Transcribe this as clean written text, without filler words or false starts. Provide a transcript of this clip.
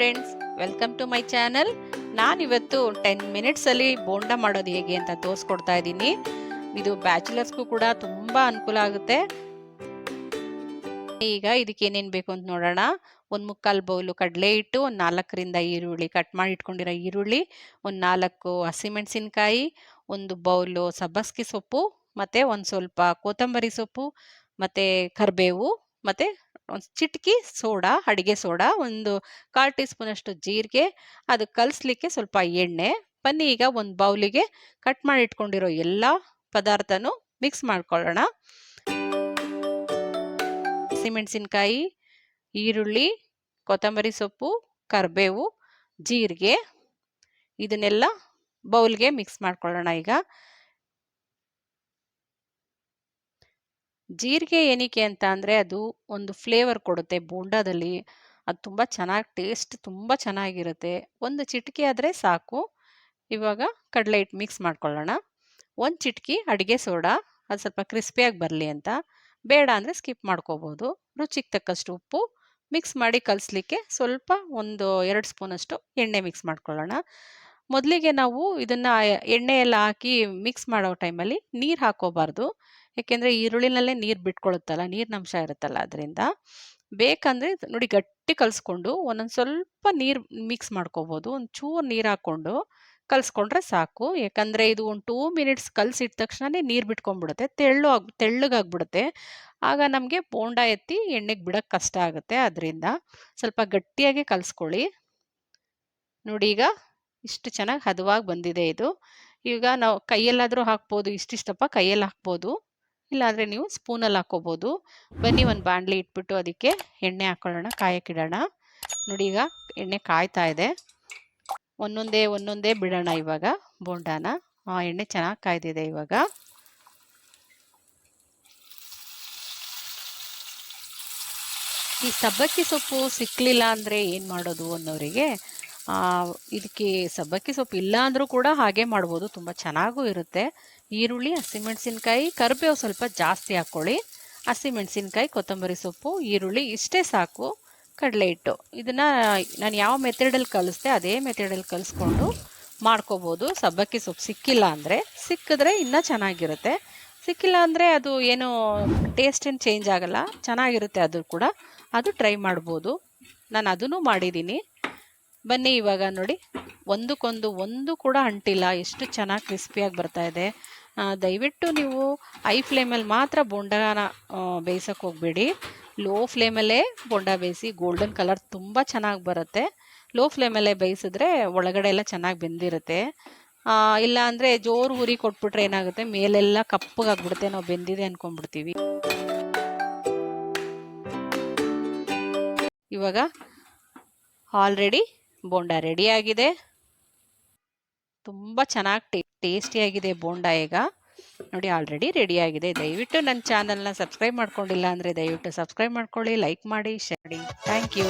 Friends, welcome to my channel. ನಾನಿವತ್ತು 10 ಮಿನಿಟ್ಸಲ್ಲಿ ಬೋಂಡ ಮಾಡೋದು ಹೇಗೆ ಅಂತ ತೋರಿಸ್ಕೊಡ್ತಾ ಇದ್ದೀನಿ. ಇದು ಬ್ಯಾಚುಲರ್ಸ್ಗೂ ಕೂಡ ತುಂಬ ಅನುಕೂಲ ಆಗುತ್ತೆ. ಈಗ ಇದಕ್ಕೆ ಏನೇನು ಬೇಕು ಅಂತ ನೋಡೋಣ. 1/4 ಬೌಲು ಕಡಲೆ ಹಿಟ್ಟು, ಒಂದು 4ರಿಂದ ಈರುಳ್ಳಿ, ಕಟ್ ಮಾಡಿ ಇಟ್ಕೊಂಡಿರೋ ಈರುಳ್ಳಿ, ಒಂದು 4 ಹಸಿಮೆಣಸಿನ್ಕಾಯಿ, ಒಂದು ಬೌಲು ಸಬ್ಬಸ್ಗೆ ಸೊಪ್ಪು, ಮತ್ತು ಒಂದು ಸ್ವಲ್ಪ ಕೊತ್ತಂಬರಿ ಸೊಪ್ಪು, ಮತ್ತು ಕರಿಬೇವು, ಮತ್ತು ಒಂದು ಚಿಟಿಕೆ ಸೋಡಾ, ಅಡಿಗೆ ಸೋಡಾ, ಒಂದು 1/4 ಟೀ ಸ್ಪೂನಷ್ಟು ಜೀರಿಗೆ, ಅದು ಕಲಿಸ್ಲಿಕ್ಕೆ ಸ್ವಲ್ಪ ಎಣ್ಣೆ. ಬನ್ನಿ ಈಗ ಒಂದು ಬೌಲಿಗೆ ಕಟ್ ಮಾಡಿ ಇಟ್ಕೊಂಡಿರೋ ಎಲ್ಲ ಪದಾರ್ಥನೂ ಮಿಕ್ಸ್ ಮಾಡ್ಕೊಳ್ಳೋಣ. ಹಸಿಮೆಣಸಿನ್ಕಾಯಿ, ಈರುಳ್ಳಿ, ಕೊತ್ತಂಬರಿ ಸೊಪ್ಪು, ಕರಿಬೇವು, ಜೀರಿಗೆ, ಇದನ್ನೆಲ್ಲ ಬೌಲ್ಗೆ ಮಿಕ್ಸ್ ಮಾಡ್ಕೊಳ್ಳೋಣ. ಈಗ ಜೀರಿಗೆ ಏನಕ್ಕೆ ಅಂತ ಅಂದರೆ ಅದು ಒಂದು ಫ್ಲೇವರ್ ಕೊಡುತ್ತೆ ಬೋಂಡಾದಲ್ಲಿ. ಅದು ತುಂಬ ಚೆನ್ನಾಗಿ ಟೇಸ್ಟ್ ತುಂಬ ಚೆನ್ನಾಗಿರುತ್ತೆ. ಒಂದು ಚಿಟಿಕೆ ಆದರೆ ಸಾಕು. ಇವಾಗ ಕಡಲೆ ಹಿಟ್ಟು ಮಿಕ್ಸ್ ಮಾಡ್ಕೊಳ್ಳೋಣ. ಒಂದು ಚಿಟಿಕೆ ಅಡುಗೆ ಸೋಡಾ, ಅದು ಸ್ವಲ್ಪ ಕ್ರಿಸ್ಪಿಯಾಗಿ ಬರಲಿ ಅಂತ. ಬೇಡ ಅಂದರೆ ಸ್ಕಿಪ್ ಮಾಡ್ಕೋಬೋದು. ರುಚಿಗೆ ತಕ್ಕಷ್ಟು ಉಪ್ಪು, ಮಿಕ್ಸ್ ಮಾಡಿ ಕಲಿಸ್ಲಿಕ್ಕೆ ಸ್ವಲ್ಪ ಒಂದು 2 ಸ್ಪೂನಷ್ಟು ಎಣ್ಣೆ ಮಿಕ್ಸ್ ಮಾಡ್ಕೊಳ್ಳೋಣ. ಮೊದಲಿಗೆ ನಾವು ಇದನ್ನು ಎಣ್ಣೆ ಎಲ್ಲ ಹಾಕಿ ಮಿಕ್ಸ್ ಮಾಡೋ ಟೈಮಲ್ಲಿ ನೀರು ಹಾಕೋಬಾರ್ದು. ಯಾಕೆಂದರೆ ಈರುಳ್ಳಿನಲ್ಲೇ ನೀರು ಬಿಟ್ಕೊಳ್ಳುತ್ತಲ್ಲ, ನೀರಿನಂಶ ಇರುತ್ತಲ್ಲ, ಅದರಿಂದ ಬೇಕಂದರೆ ನೋಡಿ ಗಟ್ಟಿ ಕಲಿಸ್ಕೊಂಡು ಒಂದೊಂದು ಸ್ವಲ್ಪ ನೀರು ಮಿಕ್ಸ್ ಮಾಡ್ಕೋಬೋದು. ಒಂದು ಚೂರು ನೀರು ಹಾಕ್ಕೊಂಡು ಕಲಿಸ್ಕೊಂಡ್ರೆ ಸಾಕು. ಯಾಕಂದರೆ ಇದು ಒಂದು 2 ಮಿನಿಟ್ಸ್ ಕಲಸಿದ ತಕ್ಷಣವೇ ನೀರು ಬಿಟ್ಕೊಂಡ್ಬಿಡುತ್ತೆ, ತೆಳ್ಳಗಾಗ್ಬಿಡುತ್ತೆ. ಆಗ ನಮಗೆ ಬೋಂಡ ಎತ್ತಿ ಎಣ್ಣೆಗೆ ಬಿಡೋಕ್ಕೆ ಕಷ್ಟ ಆಗುತ್ತೆ. ಅದರಿಂದ ಸ್ವಲ್ಪ ಗಟ್ಟಿಯಾಗಿ ಕಲಿಸ್ಕೊಳ್ಳಿ. ನೋಡಿ ಈಗ ಇಷ್ಟು ಚೆನ್ನಾಗಿ ಹದವಾಗಿ ಬಂದಿದೆ ಇದು. ಈಗ ನಾವು ಕೈಯಲ್ಲಾದರೂ ಹಾಕ್ಬೋದು, ಇಷ್ಟಿಷ್ಟಪ್ಪ ಕೈಯಲ್ಲಿ ಹಾಕ್ಬೋದು, ಇಲ್ಲಾಂದರೆ ನೀವು ಸ್ಪೂನಲ್ಲಿ ಹಾಕ್ಕೋಬೋದು. ಬನ್ನಿ ಒಂದು ಬಾಣಲಿ ಇಟ್ಬಿಟ್ಟು ಅದಕ್ಕೆ ಎಣ್ಣೆ ಹಾಕ್ಕೊಳ್ಳೋಣ, ಕಾಯಕ್ಕಿಡೋಣ. ನೋಡಿ ಈಗ ಎಣ್ಣೆ ಕಾಯ್ತಾ ಇದೆ. ಒಂದೊಂದೇ ಬಿಡೋಣ ಇವಾಗ ಬೋಂಡಾನ. ಎಣ್ಣೆ ಚೆನ್ನಾಗಿ ಕಾಯ್ದಿದೆ ಇವಾಗ. ಈ ಸಬ್ಬಕ್ಕಿ ಸೊಪ್ಪು ಸಿಕ್ಕಲಿಲ್ಲ ಅಂದರೆ ಏನು ಮಾಡೋದು ಅನ್ನೋರಿಗೆ, ಇದಕ್ಕೆ ಸಬ್ಬಕ್ಕಿ ಸೊಪ್ಪು ಇಲ್ಲ ಅಂದರೂ ಕೂಡ ಹಾಗೆ ಮಾಡ್ಬೋದು, ತುಂಬ ಚೆನ್ನಾಗೂ ಇರುತ್ತೆ. ಈರುಳ್ಳಿ, ಹಸಿಮೆಣಸಿನ್ಕಾಯಿ, ಕರಿಬೇವು ಸ್ವಲ್ಪ ಜಾಸ್ತಿ ಹಾಕ್ಕೊಳ್ಳಿ. ಹಸಿಮೆಣಸಿನ್ಕಾಯಿ, ಕೊತ್ತಂಬರಿ ಸೊಪ್ಪು, ಈರುಳ್ಳಿ ಇಷ್ಟೇ ಸಾಕು. ಕಡಲೆ ಹಿಟ್ಟು ಇದನ್ನು ನಾನು ಯಾವ ಮೆಥಡಲ್ಲಿ ಕಲಿಸ್ದೆ ಅದೇ ಮೆಥಡಲ್ಲಿ ಕಲಿಸ್ಕೊಂಡು ಮಾಡ್ಕೋಬೋದು. ಸಬ್ಬಕ್ಕಿ ಸೊಪ್ಪು ಸಿಕ್ಕಿಲ್ಲ ಅಂದರೆ, ಸಿಕ್ಕಿದ್ರೆ ಇನ್ನೂ ಚೆನ್ನಾಗಿರುತ್ತೆ. ಸಿಕ್ಕಿಲ್ಲ ಅಂದರೆ ಅದು ಏನು ಟೇಸ್ಟ್ ಏನು ಚೇಂಜ್ ಆಗಲ್ಲ, ಚೆನ್ನಾಗಿರುತ್ತೆ. ಅದು ಕೂಡ ಅದು ಟ್ರೈ ಮಾಡ್ಬೋದು. ನಾನು ಅದನ್ನು ಮಾಡಿದ್ದೀನಿ. ಬನ್ನಿ ಇವಾಗ ನೋಡಿ, ಒಂದು ಕೂಡ ಅಂಟಿಲ್ಲ, ಎಷ್ಟು ಚೆನ್ನಾಗಿ ಕ್ರಿಸ್ಪಿಯಾಗಿ ಬರ್ತಾ ಇದೆ. ದಯವಿಟ್ಟು ನೀವು ಹೈ ಫ್ಲೇಮಲ್ಲಿ ಮಾತ್ರ ಬೋಂಡನ ಬೇಯಿಸೋಕ್ಕೆ ಹೋಗಬೇಡಿ. ಲೋ ಫ್ಲೇಮಲ್ಲೇ ಬೋಂಡ ಬೇಯಿಸಿ, ಗೋಲ್ಡನ್ ಕಲರ್ ತುಂಬ ಚೆನ್ನಾಗಿ ಬರುತ್ತೆ. ಲೋ ಫ್ಲೇಮಲ್ಲೇ ಬೇಯಿಸಿದ್ರೆ ಒಳಗಡೆ ಎಲ್ಲ ಚೆನ್ನಾಗಿ ಬೆಂದಿರುತ್ತೆ. ಇಲ್ಲ ಅಂದರೆ ಜೋರು ಉರಿ ಕೊಟ್ಬಿಟ್ರೆ ಏನಾಗುತ್ತೆ, ಮೇಲೆಲ್ಲ ಕಪ್ಪಗಾಗ್ಬಿಡುತ್ತೆ, ನಾವು ಬೆಂದಿದೆ ಅಂದ್ಕೊಂಡ್ಬಿಡ್ತೀವಿ. ಇವಾಗ ಆಲ್ರೆಡಿ ಬೋಂಡ ರೆಡಿಯಾಗಿದೆ. ತುಂಬ ಚೆನ್ನಾಗಿ ಟೇಸ್ಟಿಯಾಗಿದೆ ಬೋಂಡ. ಈಗ ನೋಡಿ ಆಲ್ರೆಡಿ ರೆಡಿಯಾಗಿದೆ. ದಯವಿಟ್ಟು ನನ್ನ ಚಾನಲ್ನ ಸಬ್ಸ್ಕ್ರೈಬ್ ಮಾಡ್ಕೊಂಡಿಲ್ಲ ಅಂದರೆ ದಯವಿಟ್ಟು ಸಬ್ಸ್ಕ್ರೈಬ್ ಮಾಡ್ಕೊಳ್ಳಿ, ಲೈಕ್ ಮಾಡಿ, ಶೇರ್ ಮಾಡಿ. Thank you.